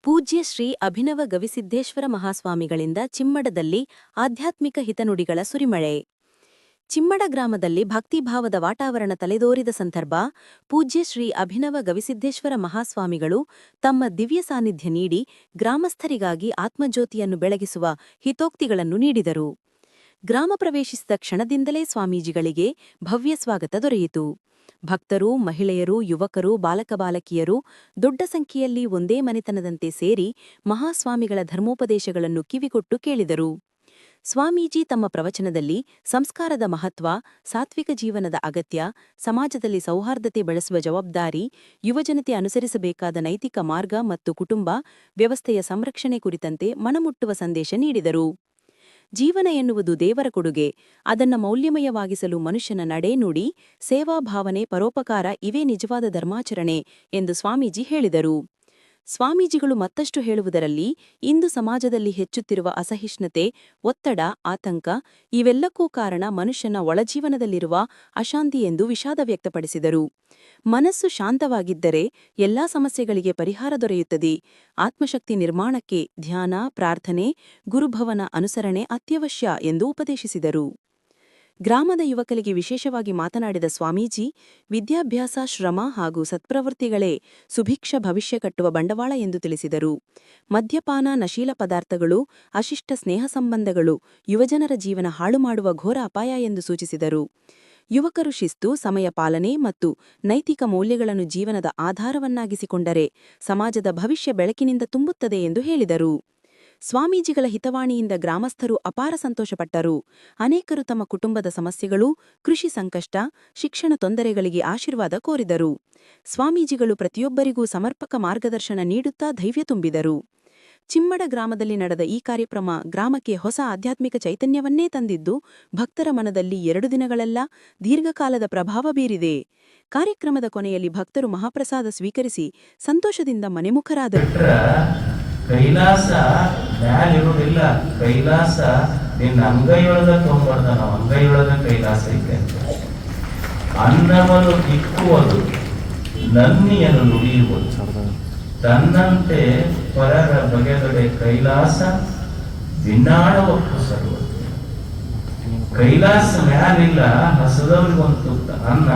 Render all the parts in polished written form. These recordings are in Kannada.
ಪೂಜ್ಯ ಶ್ರೀ ಅಭಿನವ ಗವಿಸಿದ್ದೇಶ್ವರ ಮಹಾಸ್ವಾಮಿಗಳಿಂದ ಚಿಮ್ಮಡದಲ್ಲಿ ಆಧ್ಯಾತ್ಮಿಕ ಹಿತನುಡಿಗಳ ಸುರಿಮಳೆ. ಚಿಮ್ಮಡ ಗ್ರಾಮದಲ್ಲಿ ಭಕ್ತಿಭಾವದ ವಾತಾವರಣ ತಲೆದೋರಿದ ಸಂದರ್ಭ ಪೂಜ್ಯ ಶ್ರೀ ಅಭಿನವ ಗವಿಸಿದ್ದೇಶ್ವರ ಮಹಾಸ್ವಾಮಿಗಳು ತಮ್ಮ ದಿವ್ಯ ಸಾನ್ನಿಧ್ಯ ನೀಡಿ ಗ್ರಾಮಸ್ಥರಿಗಾಗಿ ಆತ್ಮಜ್ಯೋತಿಯನ್ನು ಬೆಳಗಿಸುವ ಹಿತೋಕ್ತಿಗಳನ್ನು ನೀಡಿದರು. ಗ್ರಾಮ ಪ್ರವೇಶಿಸಿದ ಕ್ಷಣದಿಂದಲೇ ಸ್ವಾಮೀಜಿಗಳಿಗೆ ಭವ್ಯ ಸ್ವಾಗತ ದೊರೆಯಿತು. ಭಕ್ತರು, ಮಹಿಳೆಯರು, ಯುವಕರು, ಬಾಲಕ ಬಾಲಕಿಯರು ದೊಡ್ಡ ಸಂಖ್ಯೆಯಲ್ಲಿ ಒಂದೇ ಮನೆತನದಂತೆ ಸೇರಿ ಮಹಾಸ್ವಾಮಿಗಳ ಧರ್ಮೋಪದೇಶಗಳನ್ನು ಕಿವಿಗೊಟ್ಟು ಕೇಳಿದರು. ಸ್ವಾಮೀಜಿ ತಮ್ಮ ಪ್ರವಚನದಲ್ಲಿ ಸಂಸ್ಕಾರದ ಮಹತ್ವ, ಸಾತ್ವಿಕ ಜೀವನದ ಅಗತ್ಯ, ಸಮಾಜದಲ್ಲಿ ಸೌಹಾರ್ದತೆ ಬೆಳೆಸುವ ಜವಾಬ್ದಾರಿ, ಯುವಜನತೆ ಅನುಸರಿಸಬೇಕಾದ ನೈತಿಕ ಮಾರ್ಗ ಮತ್ತು ಕುಟುಂಬ ವ್ಯವಸ್ಥೆಯ ಸಂರಕ್ಷಣೆ ಕುರಿತಂತೆ ಮನಮುಟ್ಟುವ ಸಂದೇಶ ನೀಡಿದರು. ಜೀವನ ಎನ್ನುವುದು ದೇವರ ಕೊಡುಗೆ. ಅದನ್ನ ಮೌಲ್ಯಮಯವಾಗಿಸಲು ಮನುಷ್ಯನ ನಡೆ, ನುಡಿ, ಸೇವಾಭಾವನೆ, ಪರೋಪಕಾರ ಇವೇ ನಿಜವಾದ ಧರ್ಮಾಚರಣೆ ಎಂದು ಸ್ವಾಮೀಜಿ ಹೇಳಿದರು. ಸ್ವಾಮೀಜಿಗಳು ಮತ್ತಷ್ಟು ಹೇಳುವುದರಲ್ಲಿ, ಇಂದು ಸಮಾಜದಲ್ಲಿ ಹೆಚ್ಚುತ್ತಿರುವ ಅಸಹಿಷ್ಣುತೆ, ಒತ್ತಡ, ಆತಂಕ ಇವೆಲ್ಲಕ್ಕೂ ಕಾರಣ ಮನುಷ್ಯನ ಒಳಜೀವನದಲ್ಲಿರುವ ಅಶಾಂತಿ ಎಂದು ವಿಷಾದ ವ್ಯಕ್ತಪಡಿಸಿದರು. ಮನಸ್ಸು ಶಾಂತವಾಗಿದ್ದರೆ ಎಲ್ಲಾ ಸಮಸ್ಯೆಗಳಿಗೆ ಪರಿಹಾರ ದೊರೆಯುತ್ತದೆ. ಆತ್ಮಶಕ್ತಿ ನಿರ್ಮಾಣಕ್ಕೆ ಧ್ಯಾನ, ಪ್ರಾರ್ಥನೆ, ಗುರುಭವನ ಅನುಸರಣೆ ಅತ್ಯವಶ್ಯ ಎಂದು ಉಪದೇಶಿಸಿದರು. ಗ್ರಾಮದ ಯುವಕರಿಗೆ ವಿಶೇಷವಾಗಿ ಮಾತನಾಡಿದ ಸ್ವಾಮೀಜಿ, ವಿದ್ಯಾಭ್ಯಾಸ, ಶ್ರಮ ಹಾಗೂ ಸತ್ಪ್ರವೃತ್ತಿಗಳೇ ಸುಭಿಕ್ಷ ಭವಿಷ್ಯ ಕಟ್ಟುವ ಬಂಡವಾಳ ಎಂದು ತಿಳಿಸಿದರು. ಮದ್ಯಪಾನ, ನಶೀಲ ಪದಾರ್ಥಗಳು, ಅಶಿಷ್ಟ ಸ್ನೇಹ ಸಂಬಂಧಗಳು ಯುವಜನರ ಜೀವನ ಹಾಳು ಮಾಡುವ ಘೋರ ಅಪಾಯ ಎಂದು ಸೂಚಿಸಿದರು. ಯುವಕರು ಶಿಸ್ತು, ಸಮಯ ಪಾಲನೆ ಮತ್ತು ನೈತಿಕ ಮೌಲ್ಯಗಳನ್ನು ಜೀವನದ ಆಧಾರವನ್ನಾಗಿಸಿಕೊಂಡರೆ ಸಮಾಜದ ಭವಿಷ್ಯ ಬೆಳಕಿನಿಂದ ತುಂಬುತ್ತದೆ ಎಂದು ಹೇಳಿದರು. ಸ್ವಾಮೀಜಿಗಳ ಹಿತವಾಣಿಯಿಂದ ಗ್ರಾಮಸ್ಥರು ಅಪಾರ ಸಂತೋಷಪಟ್ಟರು. ಅನೇಕರು ತಮ್ಮ ಕುಟುಂಬದ ಸಮಸ್ಯೆಗಳು, ಕೃಷಿ ಸಂಕಷ್ಟ, ಶಿಕ್ಷಣ ತೊಂದರೆಗಳಿಗೆ ಆಶೀರ್ವಾದ ಕೋರಿದರು. ಸ್ವಾಮೀಜಿಗಳು ಪ್ರತಿಯೊಬ್ಬರಿಗೂ ಸಮರ್ಪಕ ಮಾರ್ಗದರ್ಶನ ನೀಡುತ್ತಾ ಧೈರ್ಯ ತುಂಬಿದರು. ಚಿಮ್ಮಡ ಗ್ರಾಮದಲ್ಲಿ ನಡೆದ ಈ ಕಾರ್ಯಕ್ರಮ ಗ್ರಾಮಕ್ಕೆ ಹೊಸ ಆಧ್ಯಾತ್ಮಿಕ ಚೈತನ್ಯವನ್ನೇ ತಂದಿದ್ದು, ಭಕ್ತರ ಮನದಲ್ಲಿ 2 ದಿನಗಳೆಲ್ಲ ದೀರ್ಘಕಾಲದ ಪ್ರಭಾವ ಬೀರಿದೆ. ಕಾರ್ಯಕ್ರಮದ ಕೊನೆಯಲ್ಲಿ ಭಕ್ತರು ಮಹಾಪ್ರಸಾದ ಸ್ವೀಕರಿಸಿ ಸಂತೋಷದಿಂದ ಮನೆಮುಖರಾದರು. ಕೈಲಾಸ ಮ್ಯಾಲಿರುವುದಿಲ್ಲ, ಕೈಲಾಸ ನಿನ್ನ ಅಂಗೈಯೊಳಗ ತೊಂಬರ್ದ, ನಾವು ಅಂಗೈಯೊಳಗ ಕೈಲಾಸ ಐತೆ ಅಂತ. ಅನ್ನವನ್ನು ಇಕ್ಕುವುದು, ನನ್ನಿಯನ್ನು ನುಡಿಯುವುದು, ತನ್ನಂತೆ ಪರರ ಬಗೆದೊಡೆ ಕೈಲಾಸ ವಿನಾಡವಷ್ಟು ಸರ್ವ. ಕೈಲಾಸ ಮ್ಯಾಲಿಲ್ಲ, ಹಸದವ್ರಿಗೊಂದು ತುತ್ತ ಅನ್ನ,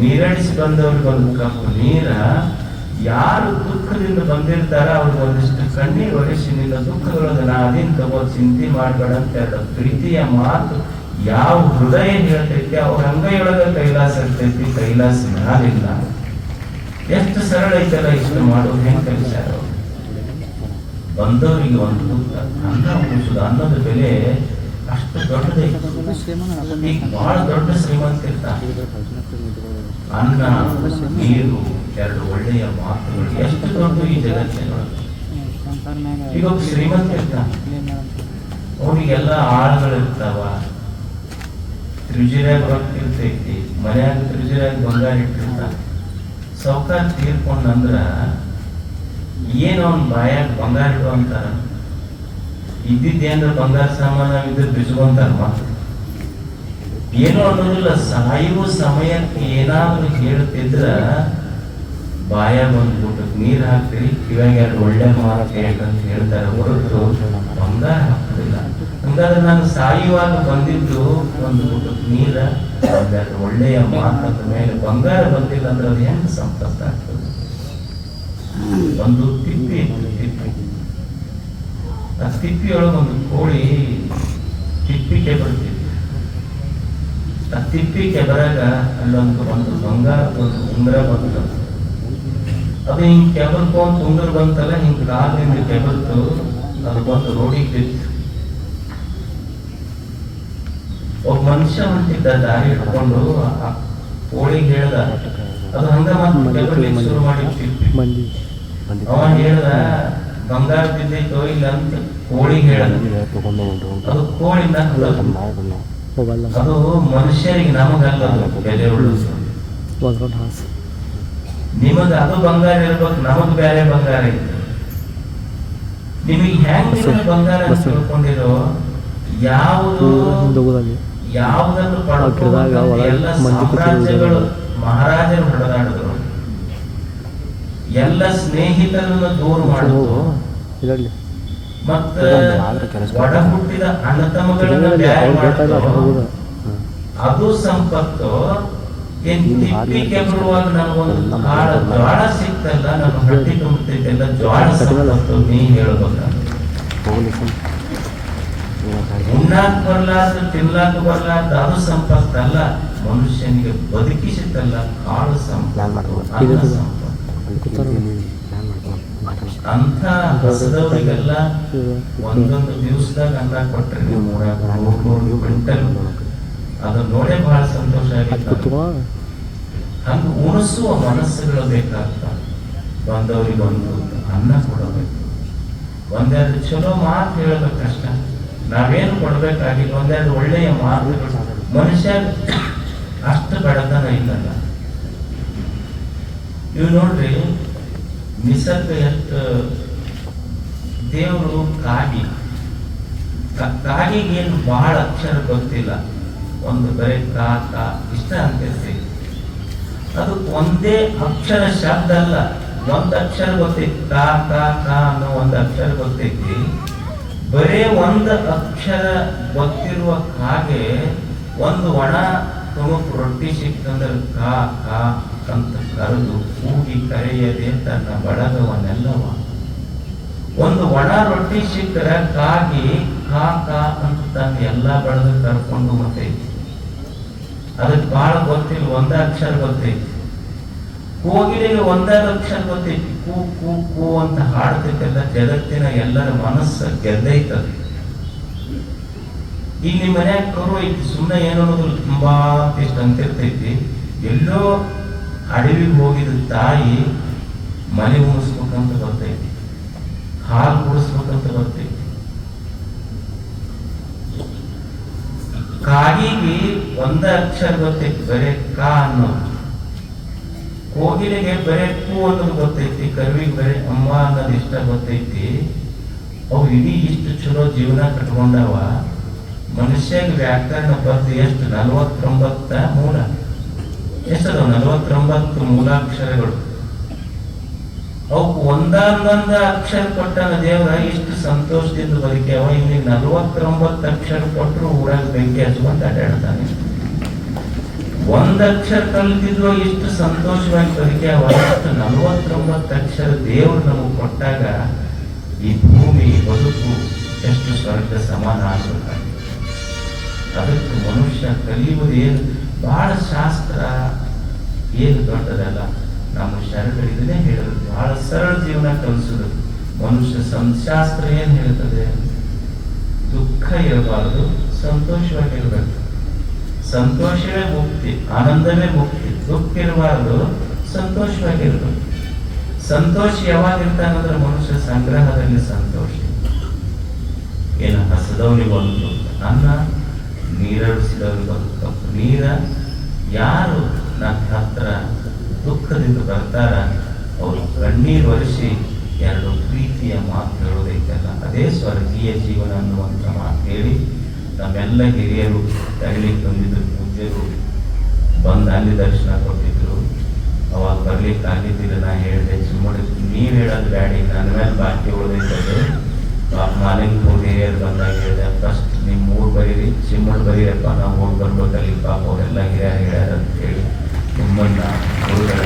ನೀರಡಿಸಿ ಬಂದವ್ರಿಗೊಂದು ಕಪ್ಪು ನೀರ. ಯಾರು ದುಃಖದಿಂದ ಬಂದಿರ್ತಾರ ಅವ್ರಿಗೆ ಒಂದಿಷ್ಟು ಕಣ್ಣೀರು ಒರೆಸಿ ನಿನ್ನ ದುಃಖದೊಳಗ ನಾ ಅದೇನ್ ತಗೋದು, ಚಿಂತೆ ಮಾಡ್ಬೇಡ ಅಂತ ಪ್ರೀತಿಯ ಮಾತು ಯಾವ ಹೃದಯ ಹೇಳ್ತೈತಿ ಅವ್ರ ಅಂಗೈಯೊಳಗ ಕೈಲಾಸ ಇರ್ತೈತಿ. ಕೈಲಾಸ ಮ್ಯಾಲಿಲ್ಲ. ಎಷ್ಟು ಸರಳ ಐತಲ್ಲ, ಇಷ್ಟು ಮಾಡೋದು ಹೆಂಗ್ ಕಲಿಸ್ಯಾರ. ಬಂದವರಿಗೆ ಒಂದು ತುತ್ತ ಅನ್ನ ಉಳಿಸುದು, ಅನ್ನದ ಬೆಲೆ ಅಷ್ಟು ದೊಡ್ಡದೈತಿ. ಈಗ ಬಹಳ ದೊಡ್ಡ ಶ್ರೀಮಂತ ಇರ್ತಾನೆ. ಅನ್ನ, ನೀರು, 2 ಒಳ್ಳೆಯ ಮಾತುಗಳು ಎಷ್ಟು ದೊಡ್ಡ ಈ ಜಗತ್ತಿನೊಳಗೆ. ಈಗ ಒಬ್ಬ ಶ್ರೀಮಂತ ಇರ್ತಾನೆ, ಅವನಿಗೆಲ್ಲ ಆಳುಗಳಿರ್ತಾವ, ತ್ರಿಜುರ್ಯಾಗ ರೊಕ್ಕ ಇರ್ತೈತಿ, ಮನ್ಯಾಗ ತ್ರಿಜುರ್ಯಾಗ ಬಂಗಾರ ಇಟ್ಟಿರ್ತಾನೆ. ಸೌಕಾರ ತೀರ್ಕೊಂಡಂದ್ರ ಏನು ಅವನ್ ಬಾಯಾಗ ಬಂಗಾರ ಇಡು ಅಂತಾರ, ಇದ್ದಿದ್ದೇಂದ್ರ ಬಂಗಾರ ಸಾಮಾನ ಇದ್ರ ಬಿಚ್ಕೊಂತಾರ. ಮಾತು ಏನೋ ಅನ್ನೋದಿಲ್ಲ. ಸಾಯುವ ಸಮಯಕ್ಕೆ ಏನಾದ್ರೂ ಹೇಳ್ತಿದ್ರ ಬಾಯಾಗ ಒಂದು ಊಟಕ್ಕೆ ನೀರು ಹಾಕ್ತೀರಿ, ಕಿವಾಗ 2 ಒಳ್ಳೆ ಮಾತು ಹೇಳ್ಕಂತ ಹೇಳ್ತಾರೆ ಹೊರತು ಬಂಗಾರ ಹಾಕೋದಿಲ್ಲ. ಹಂಗಾದ್ರೆ ನಾನು ಸಾಯುವಾಗ ಬಂದಿದ್ದು ಒಂದು ಊಟಕ್ಕೆ ನೀರ, 2 ಒಳ್ಳೆಯ ಮಾತಂದ ಮೇಲೆ ಬಂಗಾರ ಬಂದಿಲ್ಲ ಅಂದ್ರೆ ಅದು ಹೆಂಗ ಸಂಪತ್ತಾಗ್ತದೆ. ಒಂದು ತಿಪ್ಪಿ ಇತ್ತು, ತಿಪ್ಪಿ. ಆ ತಿಪ್ಪಿಯೊಳಗೆ ಒಂದು ಕೋಳಿ ತಿಪ್ಪಿಗೆ ಬರ್ತಿತ್ತು. ಆ ತಿಪ್ಪಿ ಕೆಬರಾಗ ಅಲ್ಲೊಂದು ಬಂಗಾರ ಒಂದು ಉಂಗುರ ಬಂತು. ಅದು ಹಿಂಗ್ ಕೆಬರ್ಕೊಂತ ಉಂಗುರ ಬಂತಲ್ಲ, ಹಿಂಗ್ ಕಾಲಿಂದ ಕೆಬರ್ತು, ಅದು ಬಂದು ರೋಡಿಗೆ ಬಿತ್ತು. ಒಬ್ಬ ಮನುಷ್ಯ ಹೊಂಟಿದ್ದ ದಾರಿ ಹಿಡ್ಕೊಂಡು ಆ ಕೋಳಿಗೆ ಹೇಳ್ದ, ಅದು ಹಂಗ ಮತ್ತೆ ಕೆಬರ್ಲಿಕ್ಕೆ ಶುರು ಮಾಡಿ ತಿಪ್ಪಿ. ಅವ ಹೇಳ್ದ, ಬಂಗಾರ ಬಿದ್ದೈತೋ ಇಲ್ಲ ಅಂತ ಕೋಳಿಗೆ ಹೇಳ್ದ. ಅದು ಕೋಳಿ ಅದು ಮನುಷ್ಯರಿಗೆ ನಮಗಲ್ಲದು ಬೆಲೆ ಉಳಿಸು. ನಿಮಗ ಅದು ಬಂಗಾರ ಇರ್ಬೇಕು, ನಮಗ್ ಬೇರೆ ಬಂಗಾರ ಐತೆ. ನಿಮಗೆ ಹೆಂಗ ಬಂಗಾರ ತಿಳ್ಕೊಂಡಿರೋ, ಯಾವುದು ಯಾವುದನ್ನು ಪಡ್ಕೊಂಡು ಎಲ್ಲ ಸಾಮ್ರಾಜ್ಯಗಳು ಮಹಾರಾಜರು ಹೊಡೆದಾಡಿದ್ರು. ಎಲ್ಲ ಸ್ನೇಹಿತರನ್ನ ದೂರ ಮಾಡಿತು. ಮತ್ತ ಒಡ ಹುಟ್ಟಿದ ಅಣ್ಣ ತಮ್ಮಗಳನ್ನ ಬ್ಯಾರೆ ಮಾಡಿತು. ಅದು ಸಂಪತ್ತು. ಏನ್ ತಿಪ್ಪಿ ಕೆಬರುವಾಗ ನನಗೊಂದು ಕಾಳ ಜ್ವಾಳ ಸಿಕ್ತಲ್ಲ, ನನ್ನ ಹೊಟ್ಟಿ ತುಂಬತೈತೆಲ್ಲ, ಜ್ವಾಳ ಸಂಪತ್ತು ನೀ ಹೇಳ್ಬೇಕಂತ. ಉಣ್ಣಾಕ್ ಬರ್ಲಾರ್ದು ತಿನ್ಲಾಕ ಬರ್ಲಾರ್ದು ಅದು ಸಂಪತ್ತಲ್ಲ, ಮನುಷ್ಯನಿಗೆ ಬದುಕಿಸಿತಲ್ಲ ಕಾಳು ಸಂಪತ್ತು, ಅನ್ನ ಸಂಪತ್ತು. ಅಂತ ಹಸದವರಿಗೆಲ್ಲ ಒಂದೊಂದು ದಿವಸದಾಗ ಅನ್ನ ಕೊಟ್ರಿ ನೀವು 300 ಕ್ವಿಂಟಲ್. ಅದು ನೋಡೇ ಬಹಳ ಸಂತೋಷ ಆಗಿತ್ತು. ಹಂಗ ಉಣಿಸುವ ಮನಸ್ಸುಗಳು ಬೇಕಾಗ್ತವೆ. ಬಂದವರಿಗೆ ಒಂದು ಅನ್ನ ಕೊಡಬೇಕು, ಒಂದೆರಡು ಚಲೋ ಮಾತು ಹೇಳ್ಬೇಕಷ್ಟ. ನಾವೇನು ಕೊಡ್ಬೇಕಾಗಿಲ್ಲ, ಒಂದೆರಡು ಒಳ್ಳೆಯ ಮಾತುಗಳು. ಮನುಷ್ಯ ಅಷ್ಟು ಬಡತನ ಇಲ್ಲಲ್ಲ. ಇವು ನೋಡ್ರಿ, ನಿಸರ್ಗ ಎಷ್ಟು ದೇವರು ಕಾಗಿಗೇನು ಬಹಳ ಅಕ್ಷರ ಗೊತ್ತಿಲ್ಲ, ಒಂದು ಬರೀ ಕಾ ಕಾ ಇಷ್ಟ ಅಂತಿರ್ತೀವಿ. ಅದು ಒಂದೇ ಅಕ್ಷರ ಶಬ್ದ ಅಲ್ಲ, ಒಂದ್ ಅಕ್ಷರ ಗೊತ್ತೈತಿ. ಕಾ ಕಾ ಕಾ ಅನ್ನೋ ಒಂದು ಅಕ್ಷರ ಗೊತ್ತೈತಿ. ಬರೇ ಒಂದು ಅಕ್ಷರ ಗೊತ್ತಿರುವ ಕಾಗೆ ಒಂದು ಒಣ ತುಮುಕ್ ರೊಟ್ಟಿ ಸಿಕ್ತಂದ್ರೆ ಕಾ ಕಾ ಅಂತ ಕರೆದು ಕೂಗಿ ಕರೆಯದೆ ತನ್ನ ಬಳಗವನ್ನೆಲ್ಲವ. ಒಂದು ಒಣ ರೊಟ್ಟಿ ಸಿಕ್ಕರೆ ಕಾಗಿ ಕಾ ಕಾ ಅಂತ ತನ್ನ ಎಲ್ಲಾ ಬಳಗ ಕರ್ಕೊಂಡು ಹೋಗ್ತೈತಿ. ಅದಕ್ಕೆ ಬಹಳ ಗೊತ್ತಿಲ್ಲ, ಒಂದ ಅಕ್ಷರ ಗೊತ್ತೈತಿ. ಕೋಗಿಲೆಗೆ ಒಂದಾದ ಅಕ್ಷರ ಗೊತ್ತೈತಿ. ಕೂ ಕೂ ಕೂ ಅಂತ ಹಾಡ್ತೈತೆಲ್ಲ. ಜಗತ್ತಿನ ಎಲ್ಲರ ಮನಸ್ಸು ಗೆದ್ದೈತದ. ಈಗ ನಿಮ್ಮ ಮನ್ಯಾಗ ಕರು ಐತಿ, ಸುಮ್ಮನೆ ಏನನ್ನೋದು ತುಂಬಾ ಇಷ್ಟ ಅಂತಿರ್ತೈತಿ. ಎಲ್ಲೋ ಅಡವಿಗೆ ಹೋಗಿದ ತಾಯಿ ಮನೆ ಉಣಿಸ್ಬೇಕಂತ ಬರ್ತೈತಿ, ಹಾಲು ಕುಡಿಸ್ಬೇಕಂತ ಬರ್ತೈತಿ. ಕಾಗಿಗೆ ಒಂದ ಅಕ್ಷರ ಗೊತ್ತೈತಿ, ಬರೇ ಕಾ ಅನ್ನೋದು. ಕೋಗಿಲೆಗೆ ಬರೇ ಕೂ ಅನ್ನೋದು ಗೊತ್ತೈತಿ. ಕರುವಿಗೆ ಬರೇ ಅಮ್ಮ ಅನ್ನೋದು ಇಷ್ಟ ಗೊತ್ತೈತಿ. ಅವು ಇಡೀ ಇಷ್ಟು ಚಲೋ ಜೀವನ ಕಟ್ಕೊಂಡವ. ಮನುಷ್ಯಗೆ ವ್ಯಾಕರಣ ಬದ್ದು ಎಷ್ಟು? 49 ಮೂಲ. ಎಷ್ಟದ? 49 ಮೂಲಾಕ್ಷರಗಳು. ಅವಕ್ಕೆ ಒಂದೊಂದ ಅಕ್ಷರ ಕೊಟ್ಟಾನ ದೇವರ. ಇಷ್ಟು ಸಂತೋಷದಿಂದ ಬದುಕ್ಯಾವ. ಇಲ್ಲಿ 49 ಅಕ್ಷರ ಕೊಟ್ಟರು ಊರಾಗ ಬೆಂಕಿ ಹಚ್ಕೊಂತ ಅಡ್ಡಾಡ್ತಾನೆ. ಒಂದ್ ಅಕ್ಷರ ಕಲಿತಿದ್ರು ಇಷ್ಟು ಸಂತೋಷವಾಗಿ ಬದುಕ್ಯಾವ. ಇಷ್ಟು 49 ಅಕ್ಷರ ದೇವರು ನಮಗೆ ಕೊಟ್ಟಾಗ ಈ ಭೂಮಿ ಬದುಕು ಎಷ್ಟು ಸ್ವರ್ಗ ಸಮಾನ ಆಗ್ಬೇಕಾಗಿ. ಅದಕ್ಕೆ ಮನುಷ್ಯ ಕಲಿಯುವುದು ಏನು ಬಹಳ ಶಾಸ್ತ್ರ ಏನು ದೊಡ್ಡದಲ್ಲ. ನಮ್ಮ ಶರಣರು ಇದನ್ನೇ ಹೇಳಿದ್ರು, ಬಹಳ ಸರಳ ಜೀವನ ಕಲಿಸುದು. ಮನುಷ್ಯ ಶಾಸ್ತ್ರ ಏನ್ ಹೇಳ್ತದೆ? ದುಃಖ ಇರಬಾರದು, ಸಂತೋಷವಾಗಿರ್ಬೇಕು. ಸಂತೋಷವೇ ಮುಕ್ತಿ, ಆನಂದವೇ ಮುಕ್ತಿ. ದುಃಖ ಇರಬಾರದು, ಸಂತೋಷವಾಗಿರ್ಬೇಕು. ಸಂತೋಷ ಯಾವಾಗಿರ್ತಾನಂದ್ರೆ ಮನುಷ್ಯ ಸಂಗ್ರಹದಲ್ಲಿ ಸಂತೋಷ. ಏನು ಹಸದವನಿಗೆ ಒಂದು ಅನ್ನ, ನೀರಡಿಸಿದವನಿಗೆ ಒಂದು ಕಪ್ಪು ನೀರ. ಯಾರು ನನ್ನ ಹತ್ರ ದುಃಖದಿಂದ ಬರ್ತಾರ ಅವರು ಕಣ್ಣೀರು ಒರೆಸಿ 2 ಪ್ರೀತಿಯ ಮಾತು ಹೇಳೋದೈತಲ್ಲ, ಅದೇ ಸ್ವರ್ಗೀಯ ಜೀವನ ಅನ್ನುವಂಥ ಮಾತು ಹೇಳಿ ನಮ್ಮೆಲ್ಲ ಹಿರಿಯರು ತರಲಿಕ್ಕೆ ಬಂದಿದ್ರು. ಪೂಜ್ಯರು ಬಂದು ಅಲ್ಲಿ ದರ್ಶನ ಕೊಟ್ಟಿದ್ರು. ಅವಾಗ ಬರ್ಲಿಕ್ಕೆ ಆಗಿದ್ದಿಲ್ಲ. ನಾ ಹೇಳಿದೆ, ಚಿಮ್ಮಡಿ ನೀವ್ ಹೇಳೋದು ಬ್ಯಾಡಿ, ನನ್ನ ಮೇಲೆ ಬಾಕಿ ಉಳಿದೈತದೆ. ಮಾಲಿಂಗ್ ಹೋಗಿ ಹಿರಿಯರು ಬಂದಾಗ ಹೇಳಿದೆ, ಫಸ್ಟ್ ನಿಮ್ಮ ಊರು ಬರೀರಿ, ಚಿಮ್ಮಡ್ ಬರೀರಪ್ಪ, ನಾವು ಹೋಗಿ ಬರ್ಬೇಕಲ್ಲಿ. ಪಾಪ ಅವರೆಲ್ಲ ಹಿರಿಯರು ಹೇಳ್ಯಾರ ಅಂತ ಹೇಳಿ ನಿಮ್ಮನ್ನ ಊರುಗಳ